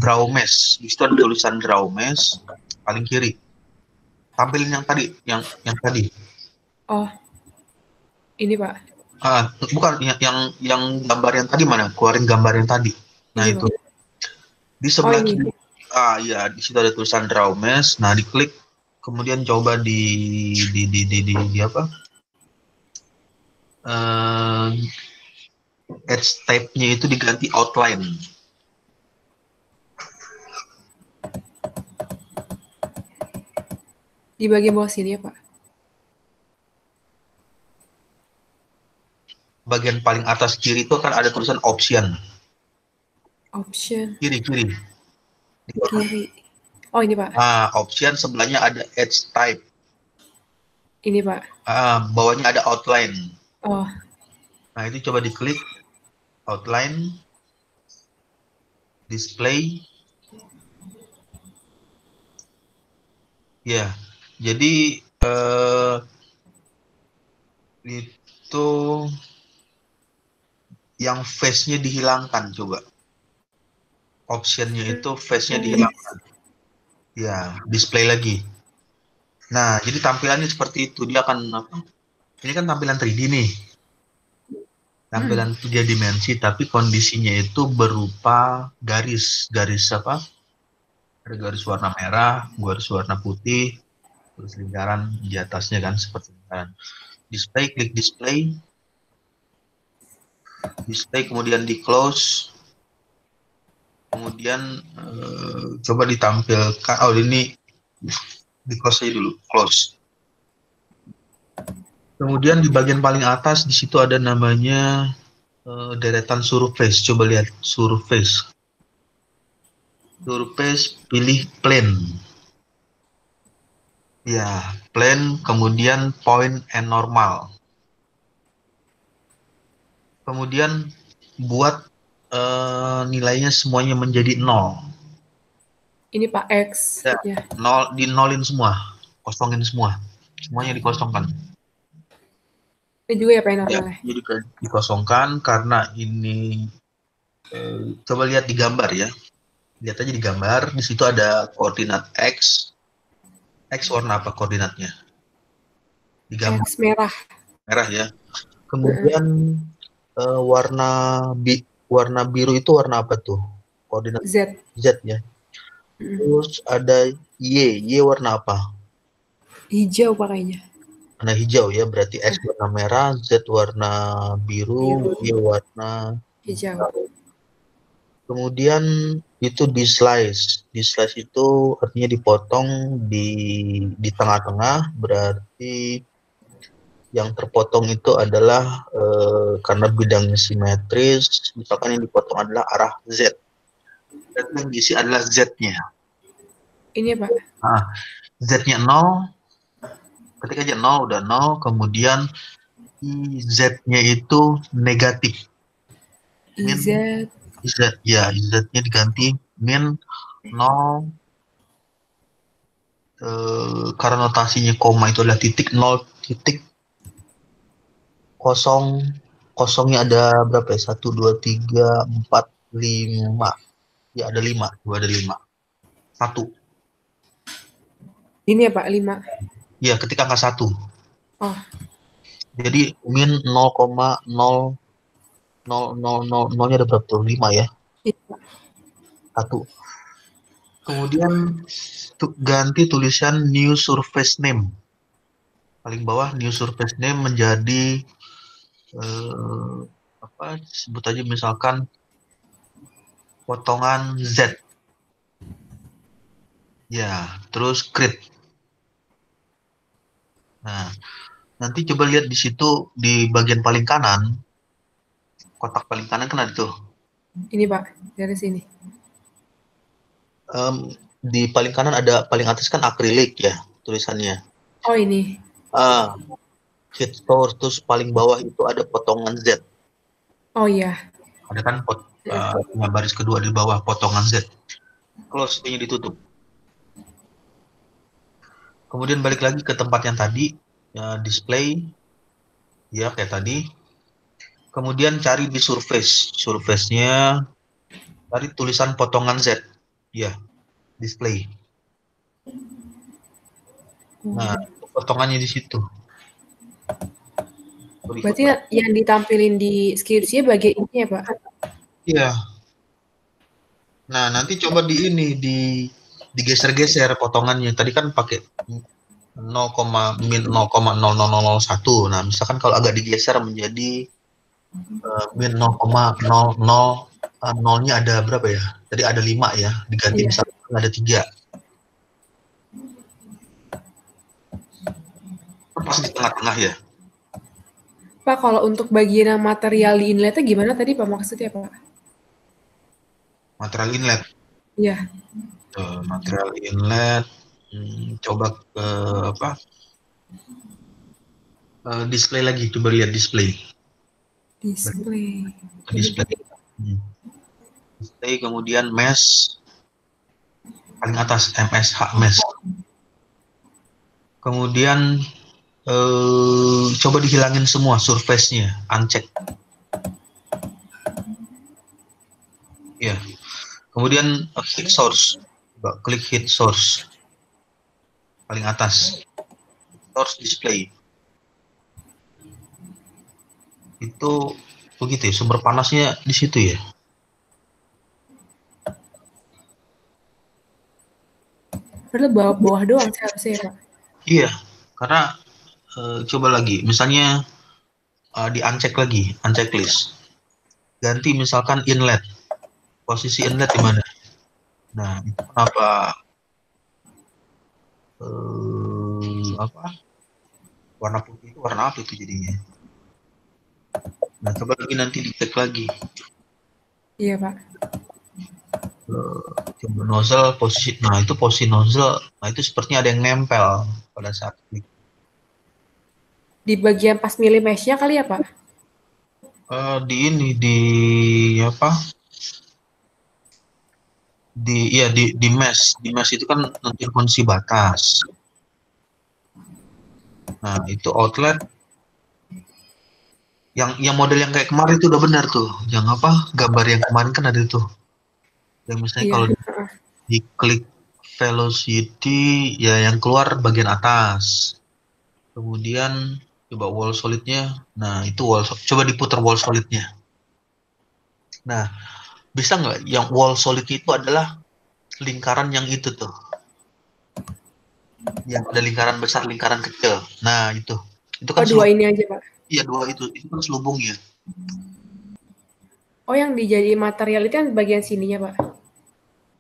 draw mesh. Di situ ada tulisan draw mesh paling kiri. Tampilin yang tadi, yang tadi. Oh, ini Pak. Bukan yang gambar yang tadi mana? Keluarin gambar yang tadi. Nah Ini itu Pak. di Oh sebelah ini. kiri. Iya, di situ ada tulisan draw mesh. Nah diklik, kemudian coba di apa? Edge type-nya itu diganti outline. Di bagian bawah sini ya Pak. Bagian paling atas kiri itu akan ada tulisan option. Option Kiri kiri. di kiri. Oh ini Pak. Option sebelahnya ada edge type. Ini Pak. Bawahnya ada outline. Oh. Nah itu coba diklik outline, display. Ya, jadi itu yang face-nya dihilangkan coba. Optionnya itu face-nya dihilangkan. Ya, display lagi. Nah, jadi tampilannya seperti itu. Dia akan apa? Ini kan tampilan 3D nih. Tampilan 3 dimensi, tapi kondisinya itu berupa garis apa? Ada garis warna merah, garis warna putih, terus lingkaran di atasnya kan seperti lingkaran. Display, klik display, kemudian di close, kemudian coba ditampilkan. Oh ini di close aja dulu, close. Kemudian di bagian paling atas di situ ada namanya deretan surface. Coba lihat surface. Surface, pilih plane. Ya, plane, kemudian point and normal. Kemudian buat nilainya semuanya menjadi 0. Ini Pak X. Ya. 0, dinolin semua. Kosongin semua. Semuanya dikosongkan. Ini juga ya Pak normalnya. Jadi dikosongkan karena ini coba lihat di gambar ya. Lihat aja di gambar, di situ ada koordinat X. X warna apa koordinatnya? Di gambar. X merah. Merah ya. Kemudian warna biru itu warna apa tuh? Koordinat Z. Z ya. Terus ada Y warna apa? Hijau pakainya. Warna hijau ya, berarti X warna merah, Z warna biru, Y warna hijau. Kemudian itu di slice. Di slice itu artinya dipotong di tengah-tengah, berarti yang terpotong itu adalah karena bidangnya simetris, misalkan yang dipotong adalah arah Z. Berarti yang diisi adalah Z-nya. Ini ya Pak. Z-nya 0, ketika aja 0 udah 0, kemudian Z-nya itu negatif. IZ. Ya, Z-nya diganti min 0, karena notasinya koma itu adalah titik, 0 titik kosong, kosongnya ada berapa ya? 1, 2, 3, 4, 5. Ya ada 5, ada 5. 1. Ini ya Pak, 5. Ya, ketika angka 1. Oh. Jadi min 0,00000-nya ada berapa tuh? 5 ya? Iya. 1. Kemudian ganti tulisan new surface name. Paling bawah new surface name menjadi sebut aja misalkan potongan Z. Ya, terus create. Nah, nanti coba lihat di situ di bagian paling kanan, kotak paling kanan kan ada tuh. Ini Pak, dari sini. Di paling kanan ada, paling atas kan akrilik ya tulisannya. Oh ini. Sheet store, terus paling bawah itu ada potongan Z. Oh iya. Ada kan baris kedua di bawah potongan Z. Close, ini ditutup. Kemudian balik lagi ke tempat yang tadi, display, ya kayak tadi. Kemudian cari di surface. Surface-nya Tadi tulisan potongan Z. Ya, display. Nah, potongannya di situ. Berarti yang ditampilin di skripsinya bagian ini ya, Pak? Iya. Nah, nanti coba digeser-geser potongannya. Tadi kan pakai 0,0001. Nah, misalkan kalau agak digeser menjadi min 0,00 nya ada berapa ya? Tadi ada 5 ya, diganti Iya. misalkan ada 3. Pas di tengah-tengah ya. Pak, kalau untuk bagian material di inletnya gimana tadi Pak maksudnya, Pak? Material inlet. Iya. Material inlet. Coba ke apa? Display lagi, coba lihat display. Display. Display. Display kemudian mesh paling atas MSH mesh. Kemudian coba dihilangin semua surface-nya, uncheck. Ya. Kemudian hit source. Coba klik hit source. Paling atas. Source display. Itu begitu ya, sumber panasnya di situ ya. Padahal bawah-bawah doang seharusnya ya, Pak? Iya, karena coba lagi, misalnya di uncheck lagi, uncheck list. Ganti misalkan inlet. Posisi inlet di mana? Nah, itu kenapa apa? Warna putih itu warna apa itu jadinya? Nah, coba lagi nanti dicek lagi. Iya, Pak. Coba nozzle posisi, nah itu posisi nozzle, nah itu sepertinya ada yang nempel pada saat klik. Di bagian pas milih mesh-nya kali ya, Pak? Di apa? Di mesh itu kan nentuin kondisi batas. Nah, itu outlet yang model yang kayak kemarin itu udah benar tuh. Yang apa? Gambar yang kemarin kan ada tuh. Yang misalnya Iya. kalau diklik velocity ya yang keluar bagian atas. Kemudian coba wall solidnya. Nah, itu coba diputar wall solidnya. Nah, bisa nggak yang wall solid itu adalah lingkaran yang itu tuh. Yang ada lingkaran besar, lingkaran kecil. Nah, itu. Itu kan dua ini aja, Pak? Iya, dua itu. Itu kan selubungnya. Oh, yang dijadiin material itu kan bagian sininya, Pak?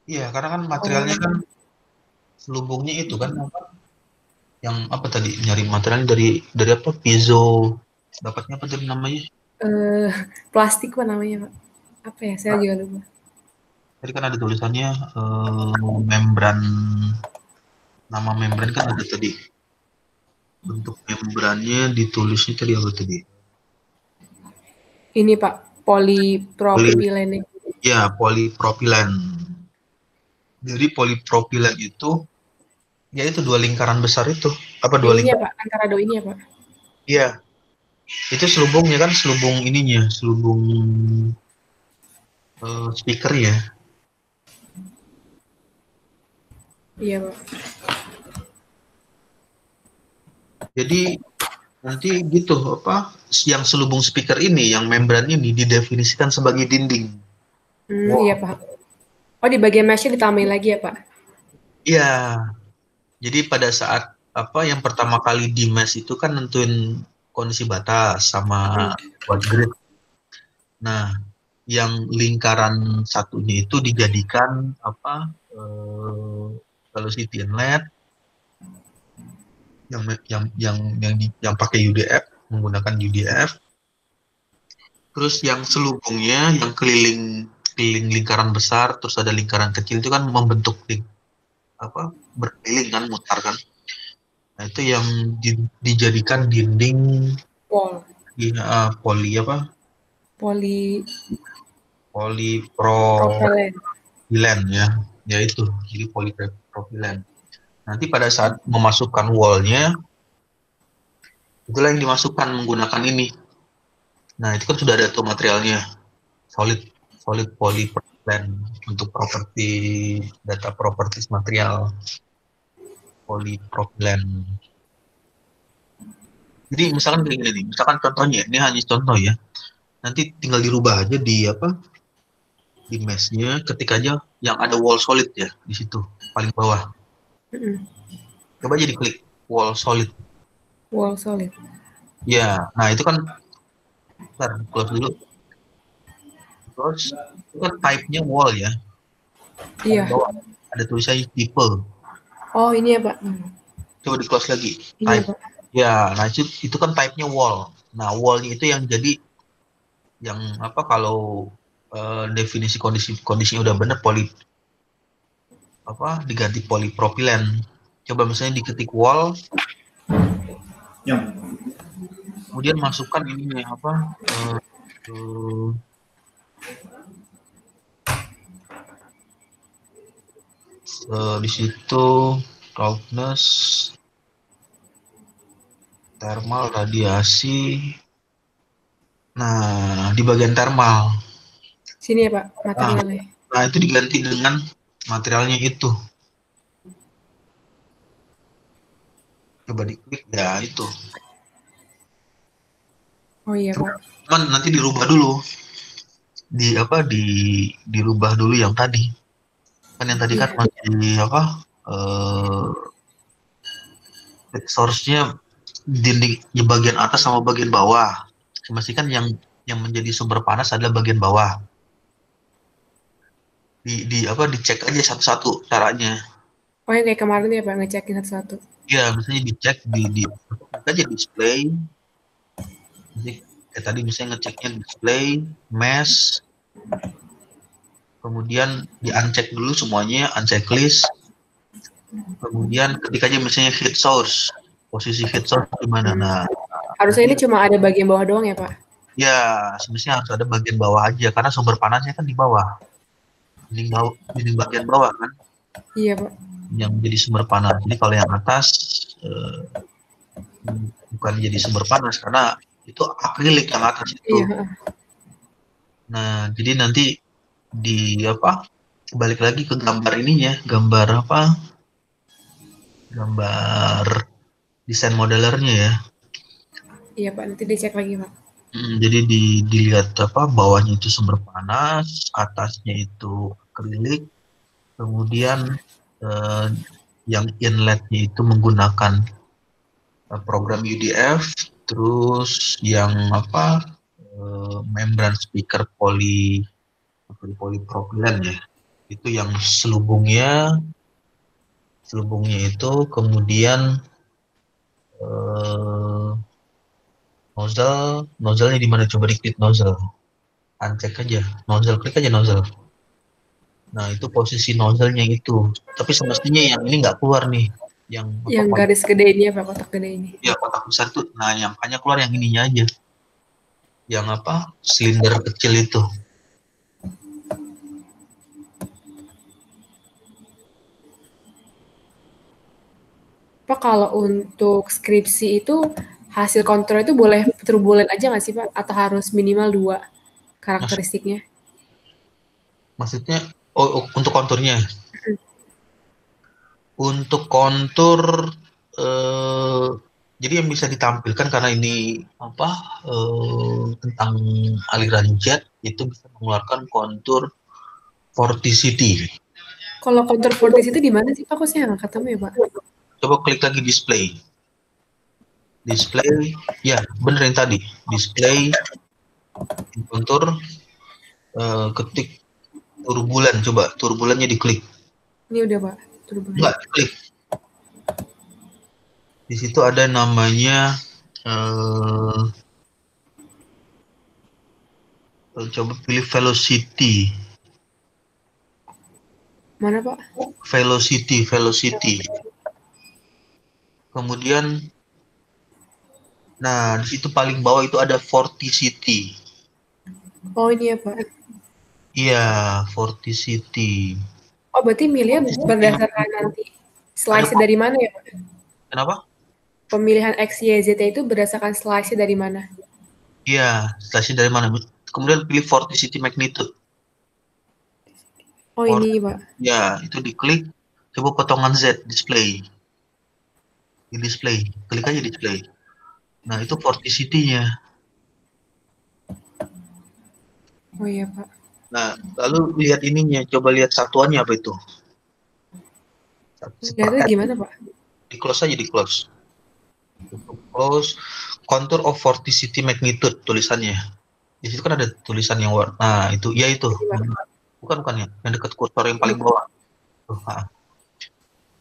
Iya, karena kan materialnya kan selubungnya itu kan apa? Yang apa tadi? Nyari materialnya dari apa? Piezo. Dapatnya apa tadi namanya? Plastik apa namanya, Pak? Apa ya? Saya juga lupa. Tadi kan ada tulisannya membran. Nama membran kan ada tadi. Bentuk membrannya ditulisnya tadi apa tadi? Ini, Pak, polipropilen. Ya, polipropilen. Jadi polipropilen itu ya itu dua lingkaran besar itu. Apa dua Ini ya, lingkaran? Pak, antara dua ini ya, Pak? Iya. Itu selubungnya kan selubung ininya, selubung speaker ya. Iya, Pak. Jadi nanti gitu apa yang selubung speaker ini, yang membran ini didefinisikan sebagai dinding. Iya, Pak. Oh, di bagian mesh-nya ditambahin lagi ya, Pak? Iya. Jadi pada saat apa yang pertama kali di mesh itu kan nentuin kondisi batas sama watt grid. Nah, yang lingkaran satunya itu dijadikan apa? Velocity inlet yang pakai UDF, menggunakan UDF. Terus yang selubungnya yang keliling lingkaran besar, terus ada lingkaran kecil itu kan membentuk berkeliling kan, mutar kan. Nah, itu yang dijadikan dinding Wall. Poli apa? Propelen. Polipropilen ya. Ya itu, jadi polipropilen. Nanti pada saat memasukkan wallnya, itulah yang dimasukkan menggunakan ini. Nah, itu kan sudah ada tuh materialnya. Solid polypropylene. polypropylene untuk properti data properties material polypropylene. Jadi misalkan kayak gini nih, misalkan contohnya, ini hanya contoh ya. Nanti tinggal dirubah aja di di mesh-nya, ketik aja yang ada wall solid ya di situ paling bawah. Coba aja diklik wall solid. Wall solid. Ya, nah itu kan, bentar, close dulu. Terus itu kan type-nya wall ya. Paling Iya. bawah ada tulisannya tipe. Oh ini ya Pak. Coba di close lagi. Ini ya Type. Pak. Ya, nah itu kan type-nya wall. Nah, wall-nya itu yang jadi yang apa kalau definisi kondisinya udah bener diganti polipropilen. Coba misalnya diketik wall, kemudian masukkan ininya di situ roughness, thermal, radiasi. Nah, di bagian thermal. Sini ya Pak materialnya. Nah, itu diganti dengan materialnya itu. Coba diklik ya itu. Oh iya Pak. Cuman nanti dirubah dulu. Dirubah dulu yang tadi. Kan yang tadi kan masih source-nya di bagian atas sama bagian bawah. Masih kan yang menjadi sumber panas adalah bagian bawah. Dicek aja satu-satu caranya. Oh yang kayak kemarin ya Pak ngecekin satu-satu. Ya, misalnya dicek aja display. Jadi kayak tadi misalnya ngeceknya display, mesh, kemudian di uncheck dulu semuanya, uncheck list, kemudian ketik aja misalnya heat source, posisi heat source di mana. Nah, harusnya ini cuma ada bagian bawah doang ya Pak? Ya, sebenarnya harus ada bagian bawah aja karena sumber panasnya kan di bawah. Di bagian bawah kan. Iya Pak. Yang jadi sumber panas. Jadi kalau yang atas bukan jadi sumber panas karena itu akrilik yang atas itu. Iya. Nah, jadi nanti balik lagi ke gambar ininya, gambar desain modelernya ya. Iya Pak, nanti dicek lagi Pak. Jadi dilihat bawahnya itu sumber panas, atasnya itu akrilik, kemudian yang inletnya itu menggunakan program UDF, terus yang membran speaker polypropylen ya, itu yang selubungnya itu kemudian nozzle-nya di mana, coba diklik nozzle, uncheck aja nozzle, klik aja nozzle. Nah, itu posisi nozzle-nya itu. Tapi semestinya yang ini nggak keluar nih. Yang garis gede ini ya Pak, kotak gede ini. Ya, kotak besar tuh. Nah, yang hanya keluar yang ininya aja. Yang silinder kecil itu. Pak, kalau untuk skripsi itu hasil kontrol itu boleh turbulent aja nggak sih Pak? Atau harus minimal 2 karakteristiknya? Maksudnya, untuk konturnya? Untuk kontur, jadi yang bisa ditampilkan karena ini tentang aliran jet, itu bisa mengeluarkan kontur vorticity. Kalau kontur vorticity di mana sih Pak? Kok saya nggak ketemu ya Pak? Coba klik lagi display. Display, ya bener yang tadi. Display, kontur, ketik turbulen, coba turbulennya diklik. Ini udah Pak, turbulen. Enggak, diklik. Di situ ada namanya coba pilih velocity. Mana Pak? Velocity. Kemudian, nah di situ paling bawah itu ada vorticity. Oh ini ya Pak. Iya, vorticity. Oh berarti milihnya berdasarkan nanti slice dari mana ya Pak? Kenapa? Pemilihan X, Y, Z itu berdasarkan slice dari mana? Iya, slice dari mana? Kemudian pilih vorticity magnitude. Oh ini Pak. Ya, itu diklik, coba potongan Z display. Di display, klik aja display. Nah, itu vorticity-nya. Oh iya Pak. Nah, lalu lihat ininya, coba lihat satuannya apa itu. Lihatnya gimana Pak? Di close aja, di close. Close, contour of vorticity magnitude tulisannya. Di situ kan ada tulisan yang warna. Nah, itu, ya itu. Iya, Bukan ya, yang dekat kursor yang iya paling Pak. bawah. Tuh,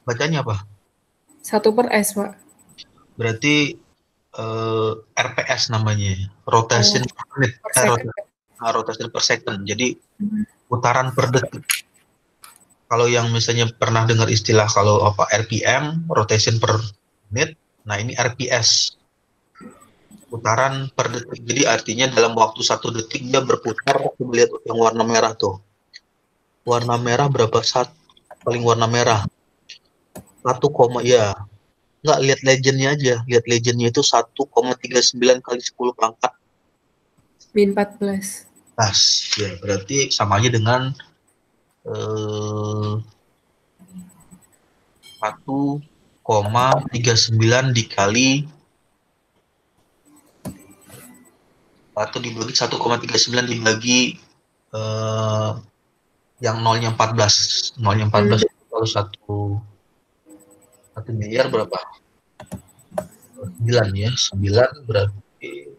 bacanya apa? 1/s Pak. Berarti RPS namanya, rotation Oh per menit, per second. rotation per second. Jadi putaran per detik. Kalau yang misalnya pernah dengar istilah kalau apa RPM, rotation per menit, nah ini RPS, putaran per detik. Jadi artinya dalam waktu 1 detik dia berputar. Lihat yang warna merah tuh. Warna merah berapa saat? Paling warna merah 1, ya. Nggak, lihat legendnya aja. Lihat legendnya itu 1,39 kali 10 pangkat. Min 14. Pas, ya berarti sama aja dengan 1,39 dikali 1,39 dibagi yang nolnya 14. Nolnya 14 kalau 1 miliar berapa? 9 ya. 9 berarti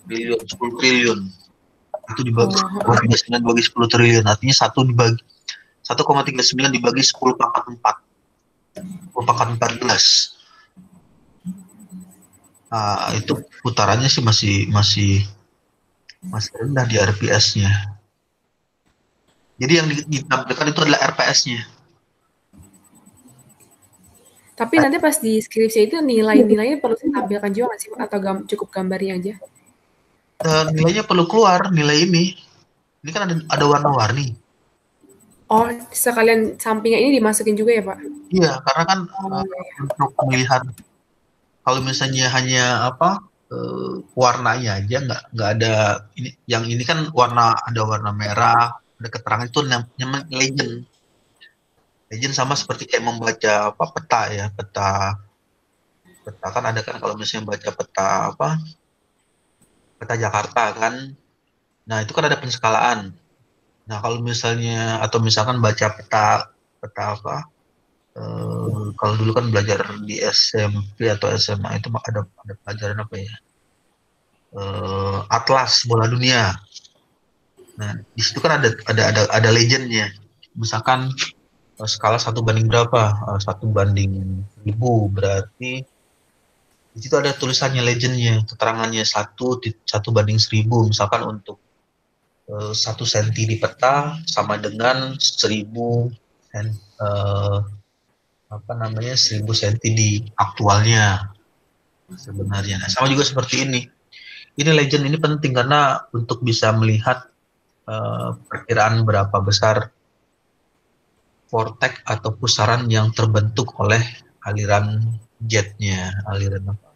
triliun, 10 triliun. Itu dibagi 1,39 bagi 10 triliun. Artinya 1,39 dibagi 10 pangkat 4. 10 pangkat 14. Nah, itu putarannya sih masih rendah di RPS-nya. Jadi yang ditampilkan itu adalah RPS-nya. Tapi nanti pas di skripsi itu nilai-nilainya perlu ditampilkan juga nggak sih Pak? Atau cukup gambarnya aja? Nilainya perlu keluar, nilai ini. Ini kan ada warna-warni. Oh, sekalian sampingnya ini dimasukin juga ya Pak? Iya, karena kan untuk melihat kalau misalnya hanya warnanya aja nggak ada ini. Yang ini kan ada warna merah, ada keterangan itu namanya legend. Legend sama seperti kayak membaca peta ya, peta kan ada kan kalau misalnya baca peta Jakarta kan. Nah, itu kan ada penskalaan. Nah, kalau misalnya atau misalkan baca peta kalau dulu kan belajar di SMP atau SMA itu ada pelajaran apa ya? Atlas bola dunia. Nah, di situ kan ada legendnya. Misalkan skala 1 banding berapa? 1 banding 1000 berarti di situ ada tulisannya legendnya, keterangannya 1 banding 1000. Misalkan untuk 1 senti di peta sama dengan 1000 senti di aktualnya sebenarnya. Nah, sama juga seperti ini. Ini legend ini penting karena untuk bisa melihat perkiraan berapa besar vortex atau pusaran yang terbentuk oleh aliran jetnya, aliran apa.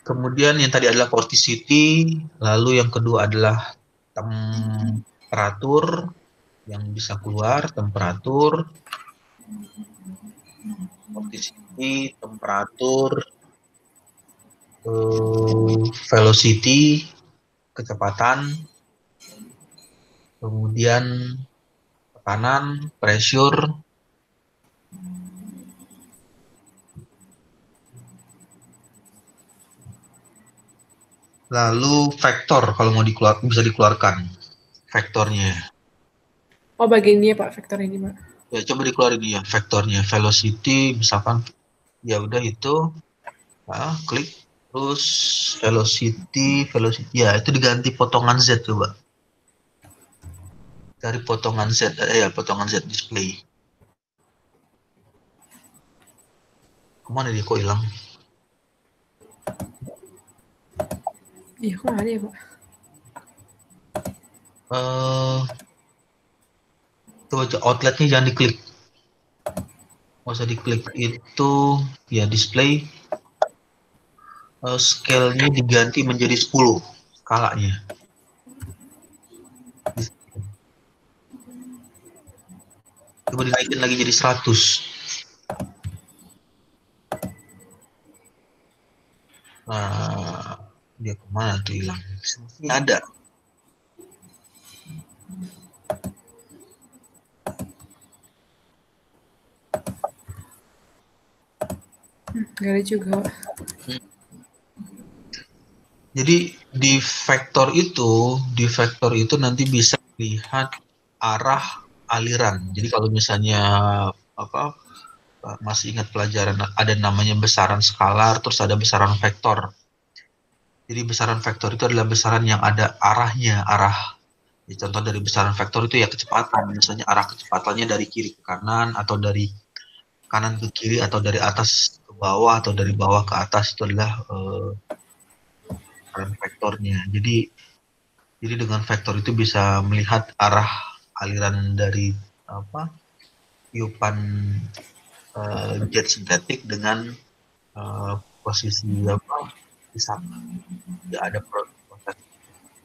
Kemudian yang tadi adalah vorticity, lalu yang kedua adalah temperatur yang bisa keluar, temperatur, vorticity, temperatur, velocity, kecepatan, kemudian tekanan, pressure, lalu vektor kalau mau bisa dikeluarkan vektornya. Oh, bagian ini ya Pak, vektor ini Pak. Ya, coba dikeluarin ya vektornya, velocity misalkan, ya udah itu, klik terus velocity, ya itu diganti potongan Z coba. Dari potongan Z, potongan Z display. Kemana dia kok hilang? Iya, kok ada ya Pak? Coba outletnya jangan diklik. Nggak usah diklik, itu ya display. Scale-nya diganti menjadi 10 skalanya. Coba dinaikin lagi jadi 100. Nah, dia kemana tuh hilang? Ini ada. Gak ada juga. Jadi di vektor itu nanti bisa lihat arah aliran. Jadi kalau misalnya apa masih ingat pelajaran ada namanya besaran skalar, terus ada besaran vektor. Jadi besaran vektor itu adalah besaran yang ada arahnya, ya, contoh dari besaran vektor itu ya kecepatan. Misalnya arah kecepatannya dari kiri ke kanan, atau dari kanan ke kiri, atau dari atas ke bawah, atau dari bawah ke atas, itu adalah besaran vektornya. Jadi dengan vektor itu bisa melihat arah aliran dari tiupan jet sintetik dengan posisi hisap. Ya, ada proses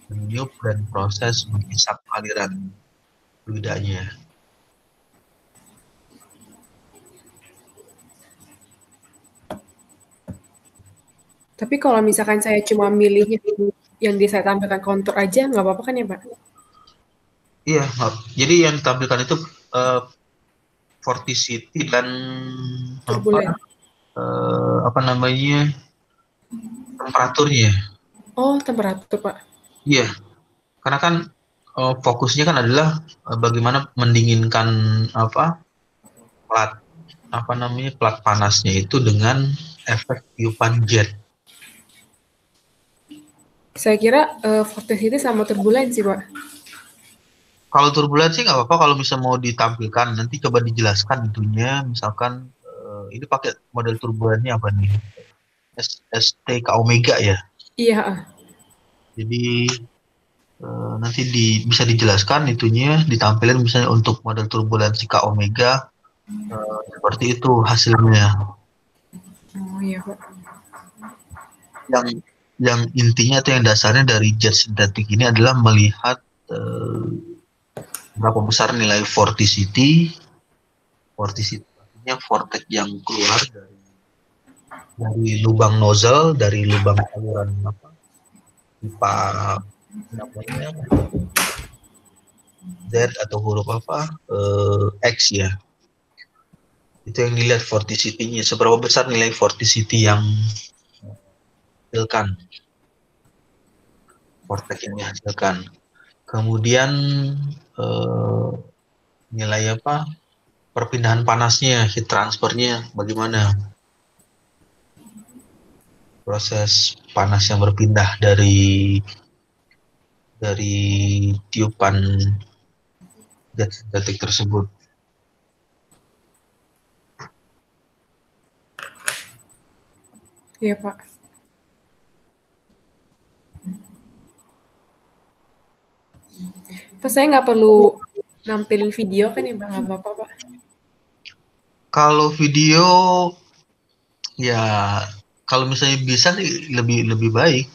meniup dan proses menghisap aliran fluidanya. Tapi kalau misalkan saya cuma milihnya yang saya tampilkan kontur aja, nggak apa-apa kan ya, Pak? Iya, jadi yang ditampilkan itu vorticity dan apa namanya temperaturnya. Oh, temperatur, Pak. Iya, karena kan fokusnya kan adalah bagaimana mendinginkan plat panasnya itu dengan efek tiupan jet. Saya kira vorticity sama turbulensi, Pak. Kalau turbulensi nggak apa-apa kalau bisa mau ditampilkan. Nanti coba dijelaskan itunya. Misalkan ini pakai model turbulennya apa nih? STK omega ya. Iya. Jadi nanti bisa dijelaskan itunya, ditampilkan misalnya untuk model turbulensi K omega seperti itu hasilnya. Oh iya, Pak. Yang intinya atau yang dasarnya dari jet sintetik ini adalah melihat berapa besar nilai vorticity artinya vortex yang keluar dari lubang nozzle, dari lubang saluran pipa namanya Z atau huruf X ya. Itu yang dilihat vorticity-nya, seberapa besar nilai vorticity yang dihasilkan, vortex yang dihasilkan. Kemudian nilai perpindahan panasnya, heat transfernya bagaimana, proses panas yang berpindah dari tiupan jet sintetik tersebut. Iya, Pak. Pak, saya nggak perlu nampilin video kan ya, Pak? Nggak apa-apa, Pak. Kalau video, ya kalau misalnya bisa sih lebih baik.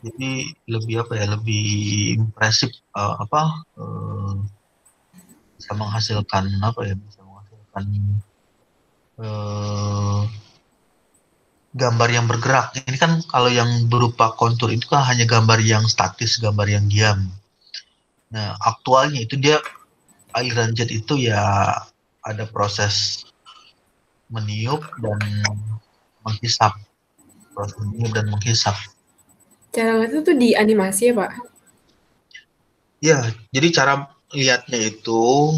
Jadi lebih lebih impresif, bisa menghasilkan gambar yang bergerak. Ini kan kalau yang berupa kontur itu kan hanya gambar yang statis, gambar yang diam. Nah, aktualnya itu dia aliran jet itu ya ada proses meniup dan menghisap. Proses meniup dan menghisap. Cara itu tuh di animasi ya, Pak? Ya, jadi cara lihatnya itu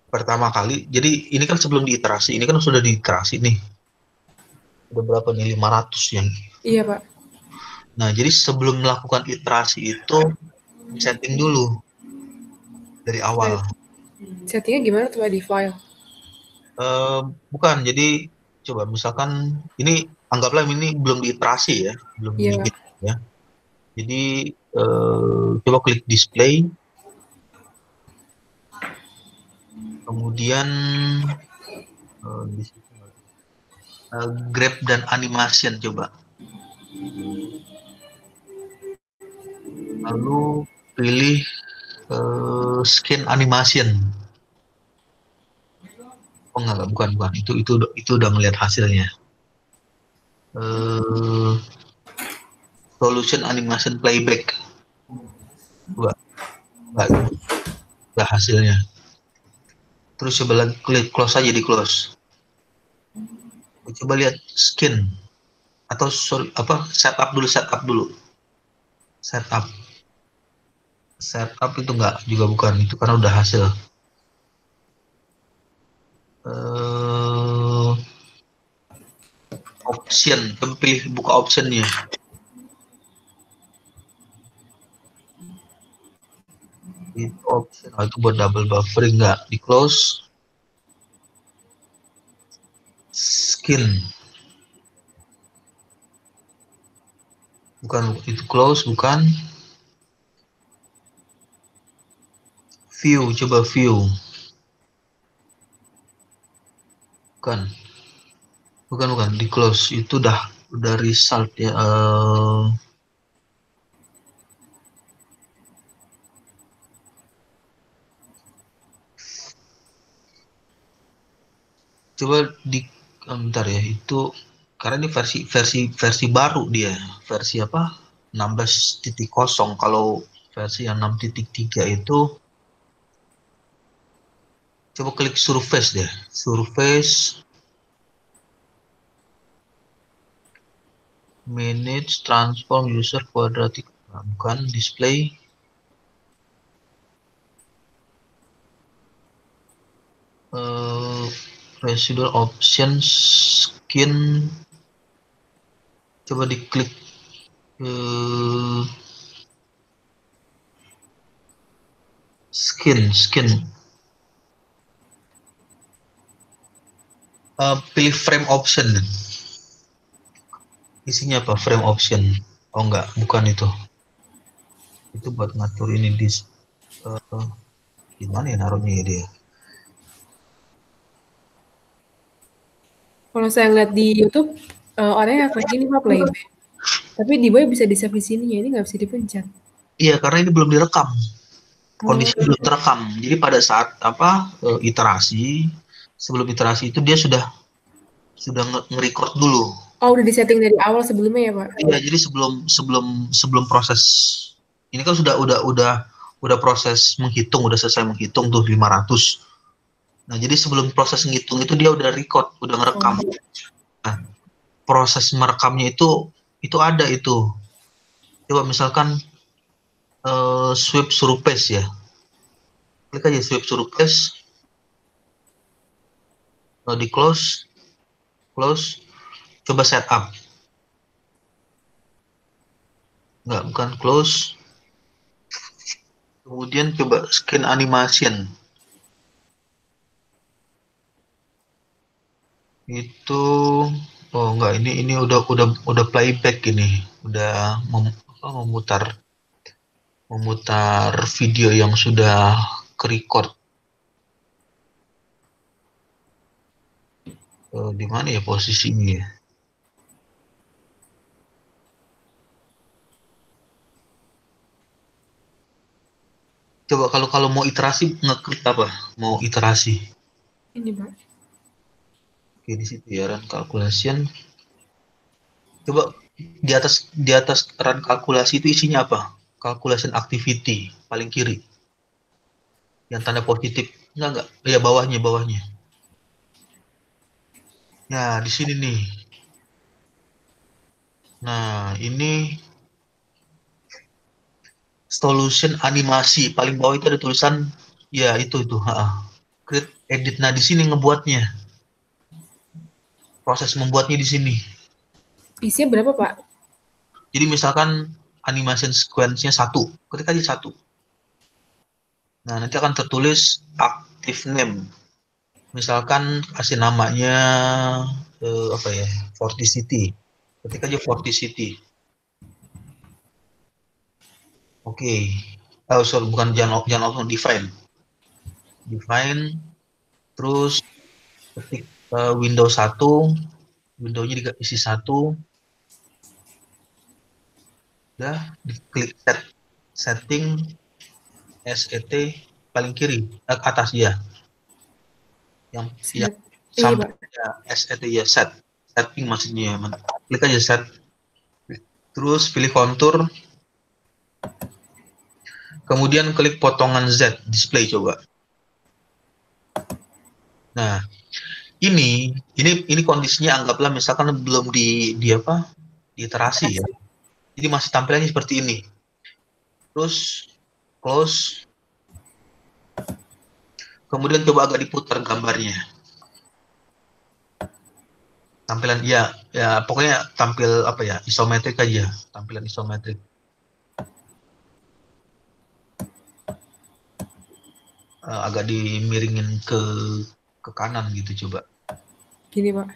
pertama kali, jadi ini kan sebelum diiterasi, ini kan sudah diiterasi nih. Udah berapa nih, 500 yang. Iya, Pak. Nah, jadi sebelum melakukan iterasi itu setting dulu dari awal. Settingnya gimana tuh, Pak, di file? Bukan, jadi coba misalkan ini anggaplah ini belum diiterasi ya, belum Iya. ya. Jadi coba klik display, kemudian grab dan animation coba. Lalu pilih skin animation. Oh enggak, bukan. Itu udah ngelihat hasilnya. Solution animation playback. Enggak hasilnya. Terus coba lagi klik close aja di close. Coba lihat skin atau sorry, setup dulu. Setup itu enggak, juga bukan, itu karena udah hasil. Option, coba pilih buka optionnya. Itu option, itu buat double buffering, enggak, di close. Skin, bukan, itu close, bukan. View, coba view, bukan di close, itu udah result ya. Coba di bentar ya, itu karena ini versi baru, dia versi apa, 16.0. Kalau versi yang 6.3 itu coba klik surface deh, surface, manage transform user quadratic, bukan display, residual options, skin, coba diklik skin, pilih frame option, isinya apa, frame option. Oh enggak, bukan itu buat ngatur ini di gimana ya naruhnya ya dia. Kalau saya lihat di YouTube, orangnya kayak gini Pak, playback. Tapi di bawah bisa di-save di sininya, ini nggak bisa dipencet. Iya, karena ini belum direkam. Kondisi Oh. belum terekam. Jadi pada saat iterasi, sebelum iterasi itu dia sudah nge-record dulu. Oh, udah di-setting dari awal sebelumnya ya, Pak? Iya, jadi sebelum proses ini kan udah proses menghitung, udah selesai menghitung tuh 500. Nah, jadi sebelum proses menghitung itu dia udah record, udah ngerekam. Nah, proses merekamnya itu ada itu. Coba misalkan sweep surface ya. Klik aja sweep surface, di close, coba setup. Enggak, bukan close. Kemudian coba skin animation. Itu enggak, ini udah playback ini. Udah memutar video yang sudah ke-record. Di mana ya posisinya ya? Coba kalau mau iterasi ngeklik apa? Mau iterasi. Ini, Pak. Oke, di situ ya run calculation. Coba di atas run kalkulasi itu isinya apa? Calculation activity paling kiri. Yang tanda positif. Enggak. Ya bawahnya. Nah, di sini nih. Nah, ini solution animasi paling bawah itu ada tulisan ya itu, create edit. Nah, di sini ngebuatnya. Proses membuatnya di sini. Isinya berapa, Pak? Jadi misalkan animation sequence-nya 1, ketik aja 1. Nah, nanti akan tertulis active name. Misalkan kasih namanya apa ya? Vorticity. Ketik aja Vorticity. Oke. Oh, sorry, bukan, jangan langsung define. Terus ketik Windows 1, Windows-nya diisi 1. Udah, diklik setting SET paling kiri, atas dia. Yang Iya, sampai Pak. ya, set ya, setting maksudnya ya. Klik aja set. Terus pilih kontur, kemudian klik potongan Z display coba. Nah, ini kondisinya anggaplah misalkan belum di apa? Diiterasi ya. Jadi masih tampilannya seperti ini. Terus close. Kemudian coba agak diputar gambarnya. Tampilan ya pokoknya tampil apa ya? Isometrik aja, tampilan isometrik. Agak dimiringin ke kanan gitu coba. Gini, Pak.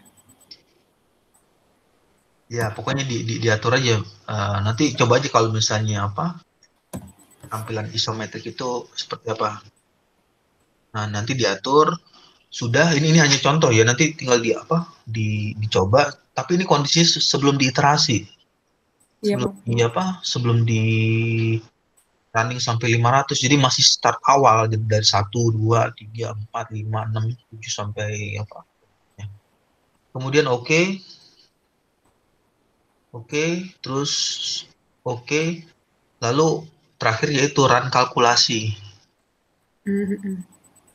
Ya, pokoknya diatur aja. Nanti coba aja kalau misalnya apa? Tampilan isometrik itu seperti apa. Nah, nanti diatur. Sudah, ini hanya contoh ya. Nanti tinggal dicoba. Tapi ini kondisinya sebelum diiterasi. Iya, Sebelum Pak. sebelum di running sampai 500. Jadi masih start awal gitu, dari 1, 2, 3, 4, 5, 6, 7 sampai apa. Ya. Kemudian oke. Oke, terus oke. Lalu terakhir yaitu run kalkulasi.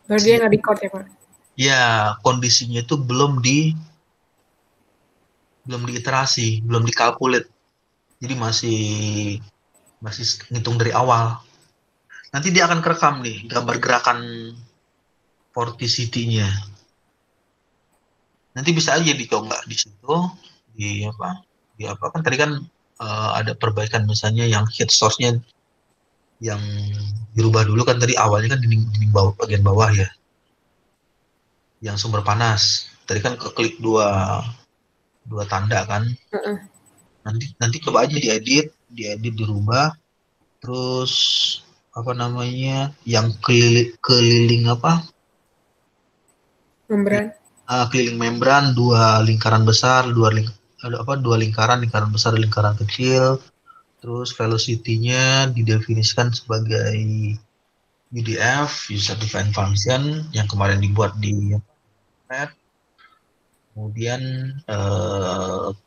Baru dia nggak record ya, Pak? Ya, kondisinya itu belum diiterasi, belum dikalkulit. Jadi masih ngitung dari awal. Nanti dia akan kerekam nih gambar gerakan vorticity-nya. Nanti bisa aja dicoba di situ di apa? Di apa kan tadi kan ada perbaikan misalnya yang heat source-nya yang dirubah dulu kan tadi awalnya kan di bawah bagian bawah ya. Yang sumber panas. Tadi kan keklik dua tanda kan. Nanti coba aja diedit dirubah, terus apa namanya yang keliling apa Membran. keliling membran, dua lingkaran besar, dua lingkaran besar, lingkaran kecil, terus velocity-nya didefinisikan sebagai UDF, user defined function, yang kemarin dibuat di pad. Kemudian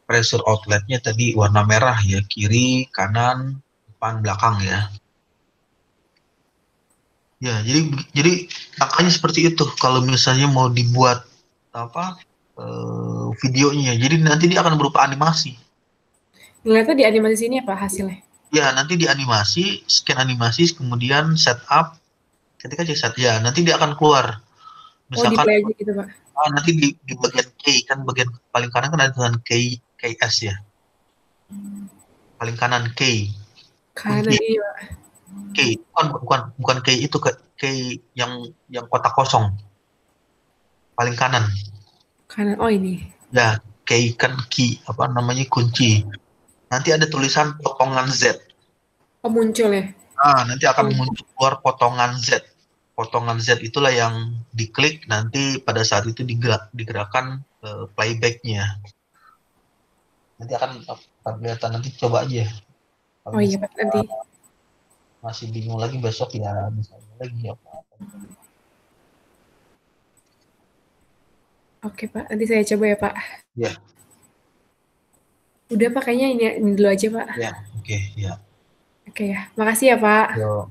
pressure outlet-nya tadi warna merah ya, kiri, kanan, depan, belakang ya. Ya, jadi angkanya seperti itu. Kalau misalnya mau dibuat apa videonya, jadi nanti dia akan berupa animasi. Ngeliatnya di animasi sini apa hasilnya? Ya, nanti di animasi, scan animasi, kemudian setup, ketika cek set, ya nanti dia akan keluar. Oh, di Misalkan play aja gitu, Pak. nanti di bagian K kan bagian paling kanan kan ada tulisan KS ya. Paling kanan K. Kanan Kunci iya, Pak. K, bukan K itu K yang kotak kosong. Paling kanan. Kanan. Oh, ini. Ya, K kan key, apa namanya kunci. Nanti ada tulisan potongan Z. Oh, muncul ya? Nanti akan muncul keluar potongan Z. Potongan Z itulah yang diklik nanti pada saat itu digerakkan playbacknya. Nanti akan kelihatan, nanti coba aja. Kalau Oh iya, Pak. Nanti. masih bingung lagi besok ya bisa lagi ya Pak. Oke, Pak. Nanti saya coba ya, Pak. Ya. Udah, Pak. Kayaknya ini dulu aja, Pak. Ya, oke, ya. Oke ya. Makasih ya, Pak. Yo.